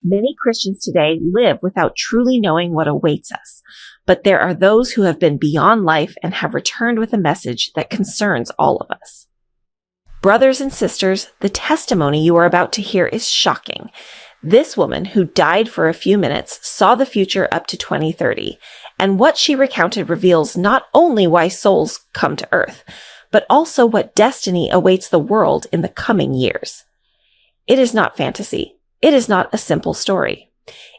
Many Christians today live without truly knowing what awaits us, but there are those who have been beyond life and have returned with a message that concerns all of us. Brothers and sisters, the testimony you are about to hear is shocking. This woman, who died for a few minutes, saw the future up to 2030, and what she recounted reveals not only why souls come to earth, but also what destiny awaits the world in the coming years. It is not fantasy. It is not a simple story.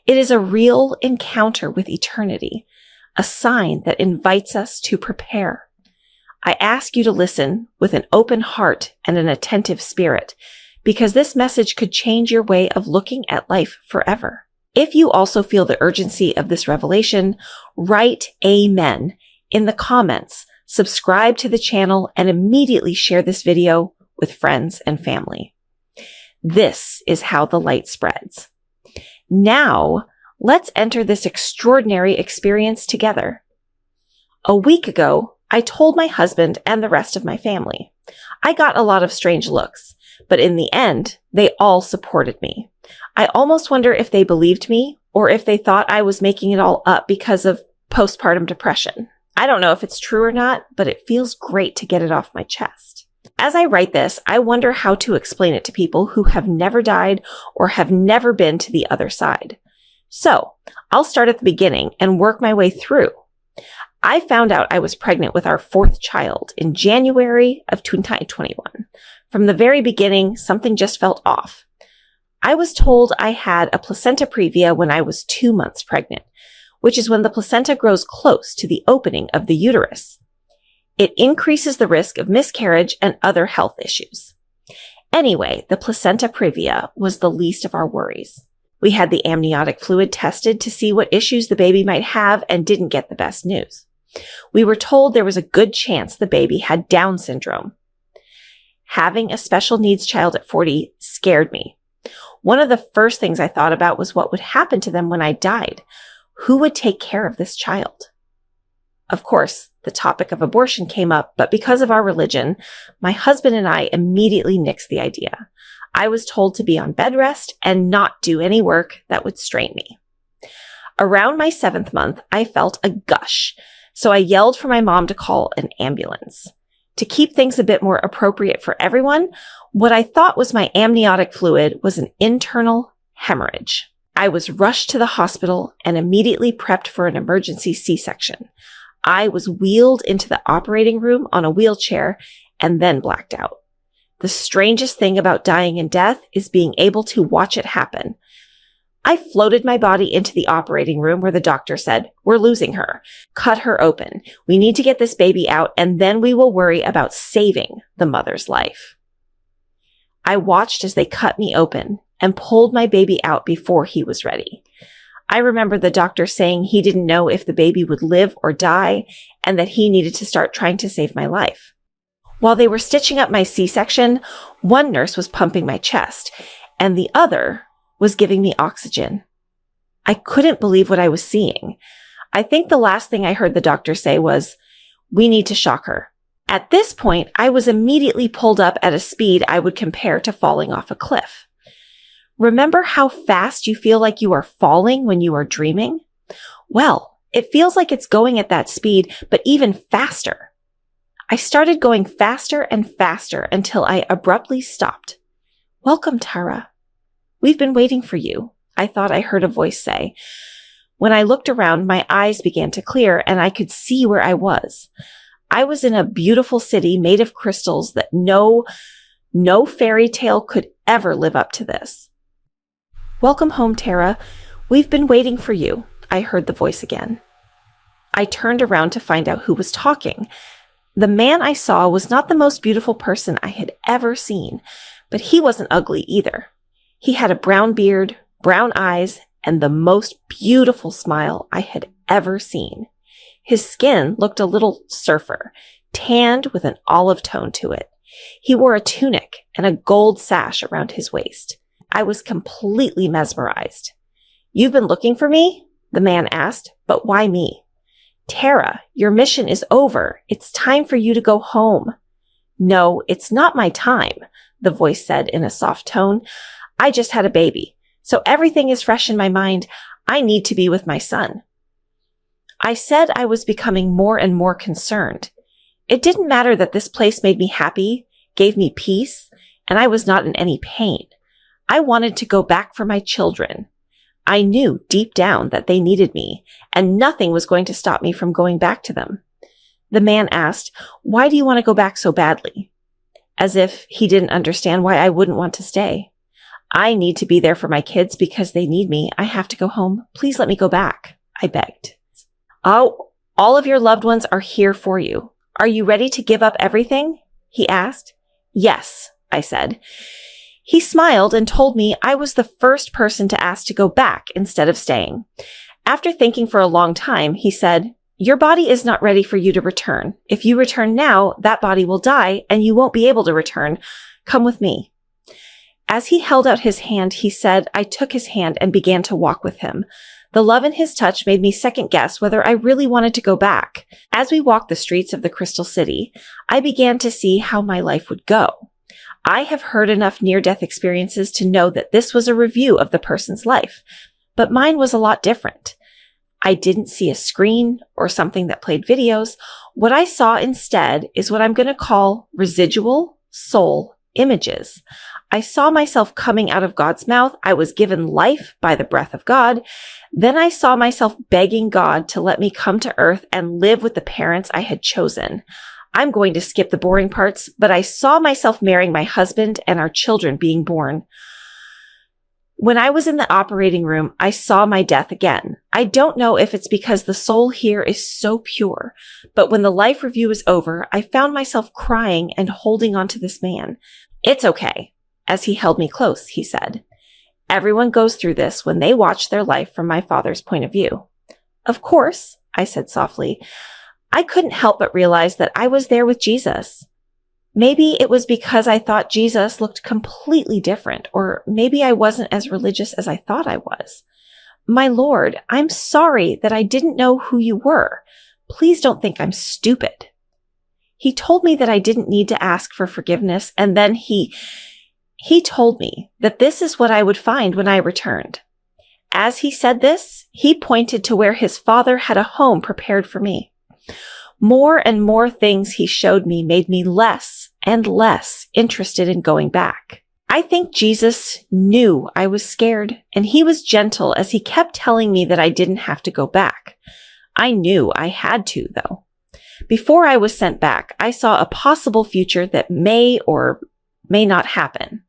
It is a real encounter with eternity, a sign that invites us to prepare. I ask you to listen with an open heart and an attentive spirit, because this message could change your way of looking at life forever. If you also feel the urgency of this revelation, write Amen in the comments, subscribe to the channel, and immediately share this video with friends and family. This is how the light spreads. Now, let's enter this extraordinary experience together. A week ago, I told my husband and the rest of my family. I got a lot of strange looks, but in the end, they all supported me. I almost wonder if they believed me or if they thought I was making it all up because of postpartum depression. I don't know if it's true or not, but it feels great to get it off my chest. As I write this, I wonder how to explain it to people who have never died or have never been to the other side. So, I'll start at the beginning and work my way through. I found out I was pregnant with our fourth child in January of 2021. From the very beginning, something just felt off. I was told I had a placenta previa when I was 2 months pregnant, which is when the placenta grows close to the opening of the uterus. It increases the risk of miscarriage and other health issues. Anyway, the placenta previa was the least of our worries. We had the amniotic fluid tested to see what issues the baby might have and didn't get the best news. We were told there was a good chance the baby had Down syndrome. Having a special needs child at 40 scared me. One of the first things I thought about was what would happen to them when I died. Who would take care of this child? Of course, the topic of abortion came up, but because of our religion, my husband and I immediately nixed the idea. I was told to be on bed rest and not do any work that would strain me. Around my 7th month, I felt a gush, so I yelled for my mom to call an ambulance. To keep things a bit more appropriate for everyone, what I thought was my amniotic fluid was an internal hemorrhage. I was rushed to the hospital and immediately prepped for an emergency C-section. I was wheeled into the operating room on a wheelchair and then blacked out. The strangest thing about dying in death is being able to watch it happen. I floated my body into the operating room where the doctor said, "We're losing her. Cut her open. We need to get this baby out, and then we will worry about saving the mother's life." I watched as they cut me open and pulled my baby out before he was ready. I remember the doctor saying he didn't know if the baby would live or die and that he needed to start trying to save my life. While they were stitching up my C-section, one nurse was pumping my chest and the other was giving me oxygen. I couldn't believe what I was seeing. I think the last thing I heard the doctor say was, "We need to shock her." At this point, I was immediately pulled up at a speed I would compare to falling off a cliff. Remember how fast you feel like you are falling when you are dreaming? Well, it feels like it's going at that speed, but even faster. I started going faster and faster until I abruptly stopped. "Welcome, Tara. We've been waiting for you," I thought I heard a voice say. When I looked around, my eyes began to clear and I could see where I was. I was in a beautiful city made of crystals that no fairy tale could ever live up to this. "Welcome home, Tara. We've been waiting for you," I heard the voice again. I turned around to find out who was talking. The man I saw was not the most beautiful person I had ever seen, but he wasn't ugly either. He had a brown beard, brown eyes, and the most beautiful smile I had ever seen. His skin looked a little surfer, tanned with an olive tone to it. He wore a tunic and a gold sash around his waist. I was completely mesmerized. "You've been looking for me?" the man asked, "but why me?" "Tara, your mission is over. It's time for you to go home." "No, it's not my time," the voice said in a soft tone. "I just had a baby. So everything is fresh in my mind. I need to be with my son. I said I was becoming more and more concerned. It didn't matter that this place made me happy, gave me peace, and I was not in any pain. I wanted to go back for my children. I knew deep down that they needed me, and nothing was going to stop me from going back to them. The man asked, "Why do you want to go back so badly?" As if he didn't understand why I wouldn't want to stay. "I need to be there for my kids because they need me. I have to go home. Please let me go back," I begged. "Oh, all of your loved ones are here for you. Are you ready to give up everything?" he asked. "Yes," I said. He smiled and told me I was the first person to ask to go back instead of staying. After thinking for a long time, he said, "Your body is not ready for you to return. If you return now, that body will die and you won't be able to return. Come with me." As he held out his hand, he said I took his hand and began to walk with him. The love in his touch made me second guess whether I really wanted to go back. As we walked the streets of the Crystal City, I began to see how my life would go. I have heard enough near-death experiences to know that this was a review of the person's life, but mine was a lot different. I didn't see a screen or something that played videos. What I saw instead is what I'm going to call residual soul images. I saw myself coming out of God's mouth. I was given life by the breath of God. Then I saw myself begging God to let me come to earth and live with the parents I had chosen. I'm going to skip the boring parts, but I saw myself marrying my husband and our children being born. When I was in the operating room, I saw my death again. I don't know if it's because the soul here is so pure, but when the life review was over, I found myself crying and holding on to this man. "It's okay," as he held me close, he said. "Everyone goes through this when they watch their life from my Father's point of view." "Of course," I said softly. I couldn't help but realize that I was there with Jesus. Maybe it was because I thought Jesus looked completely different, or maybe I wasn't as religious as I thought I was. "My Lord, I'm sorry that I didn't know who you were. Please don't think I'm stupid." He told me that I didn't need to ask for forgiveness, and then he told me that this is what I would find when I returned. As he said this, he pointed to where his Father had a home prepared for me. More and more things he showed me made me less and less interested in going back. I think Jesus knew I was scared, and he was gentle as he kept telling me that I didn't have to go back. I knew I had to, though. Before I was sent back, I saw a possible future that may or may not happen.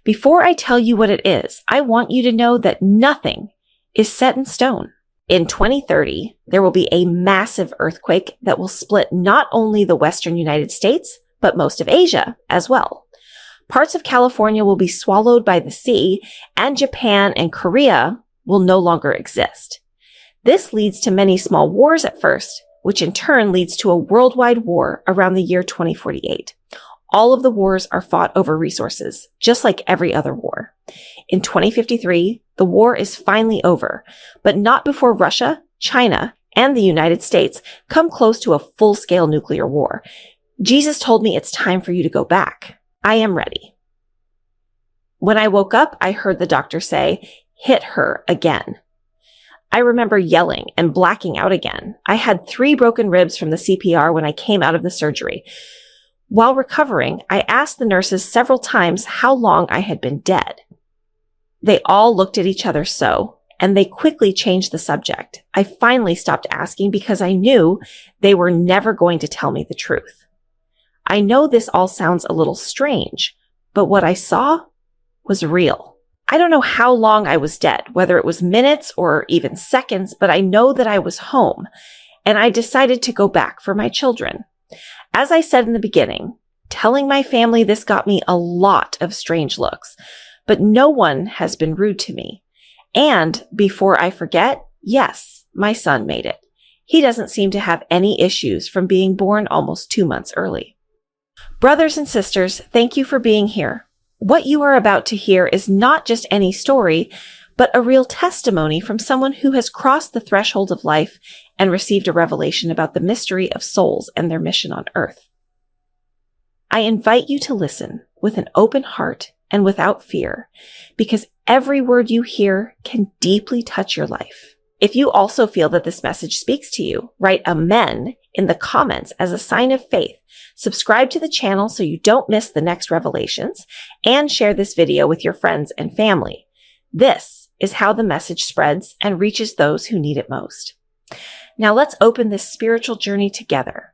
Before I tell you what it is, I want you to know that nothing is set in stone. In 2030, there will be a massive earthquake that will split not only the Western United States, but most of Asia as well. Parts of California will be swallowed by the sea, and Japan and Korea will no longer exist. This leads to many small wars at first, which in turn leads to a worldwide war around the year 2048. All of the wars are fought over resources, just like every other war. In 2053, the war is finally over, but not before Russia, China, and the United States come close to a full-scale nuclear war. Jesus told me it's time for you to go back. I am ready. When I woke up, I heard the doctor say, "Hit her again." I remember yelling and blacking out again. I had 3 broken ribs from the CPR when I came out of the surgery. While recovering, I asked the nurses several times how long I had been dead. They all looked at each other and they quickly changed the subject. I finally stopped asking because I knew they were never going to tell me the truth. I know this all sounds a little strange, but what I saw was real. I don't know how long I was dead, whether it was minutes or even seconds, but I know that I was home, and I decided to go back for my children. As I said in the beginning, telling my family this got me a lot of strange looks, but no one has been rude to me. And before I forget, yes, my son made it. He doesn't seem to have any issues from being born almost 2 months early. Brothers and sisters, thank you for being here. What you are about to hear is not just any story, but a real testimony from someone who has crossed the threshold of life and received a revelation about the mystery of souls and their mission on earth. I invite you to listen with an open heart and without fear, because every word you hear can deeply touch your life. If you also feel that this message speaks to you, write Amen in the comments as a sign of faith. Subscribe to the channel so you don't miss the next revelations, and share this video with your friends and family. This is how the message spreads and reaches those who need it most. Now let's open this spiritual journey together.